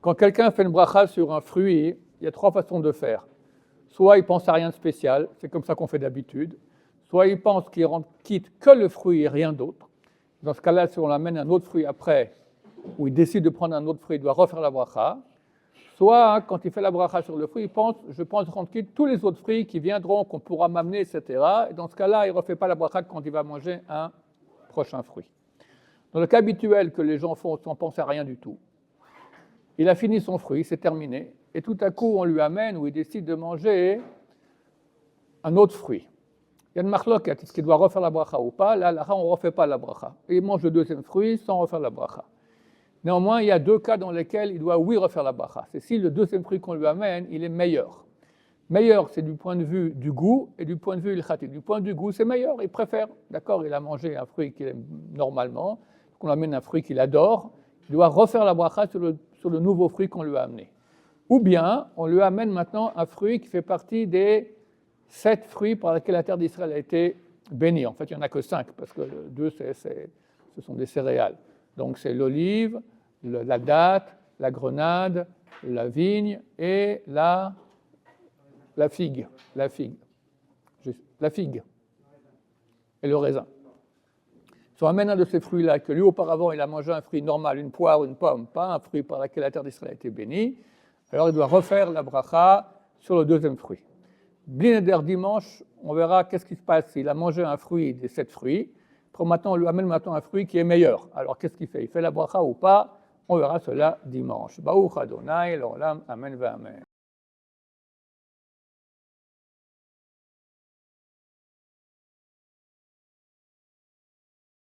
Quand quelqu'un fait une bracha sur un fruit, il y a trois façons de faire. Soit il pense à rien de spécial, c'est comme ça qu'on fait d'habitude. Soit il pense qu'il quitte que le fruit et rien d'autre. Dans ce cas-là, si on l'amène un autre fruit après, ou il décide de prendre un autre fruit, il doit refaire la bracha. Soit, quand il fait la bracha sur le fruit, il pense, je pense rendre quitte tous les autres fruits qui viendront, qu'on pourra m'amener, etc. Et dans ce cas-là, il ne refait pas la bracha quand il va manger un prochain fruit. Dans le cas habituel que les gens font sans penser à rien du tout, il a fini son fruit, c'est terminé, et tout à coup, on lui amène ou il décide de manger un autre fruit. Il y a une marloquette, est-ce qu'il doit refaire la bracha ou pas? Là, on ne refait pas la bracha. Et il mange le deuxième fruit sans refaire la bracha. Néanmoins, il y a deux cas dans lesquels il doit, oui, refaire la bracha. C'est si le deuxième fruit qu'on lui amène, il est meilleur. Meilleur, c'est du point de vue du goût et du point de vue ilchatique. Du point de vue du goût, c'est meilleur, il préfère. D'accord, il a mangé un fruit qu'il aime normalement, qu'on lui amène un fruit qu'il adore, il doit refaire la bracha sur le nouveau fruit qu'on lui a amené. Ou bien, on lui amène maintenant un fruit qui fait partie des 7 fruits par lesquels la terre d'Israël a été bénie. En fait, il n'y en a que 5, parce que 2, ce sont des céréales. Donc, c'est l'olive, la date, la grenade, la vigne et la figue. La figue. Et le raisin. Si on amène un de ces fruits-là, que lui auparavant il a mangé un fruit normal, une poire ou une pomme, pas un fruit par lequel la terre d'Israël a été bénie, alors il doit refaire la bracha sur le deuxième fruit. Bli neder dimanche, on verra qu'est-ce qui se passe s'il a mangé un fruit des 7 fruits. Maintenant, on lui amène maintenant un fruit qui est meilleur. Alors qu'est-ce qu'il fait? Il fait la bracha ou pas? On verra cela dimanche. Baruch Adonai, l'olam, amen, amen.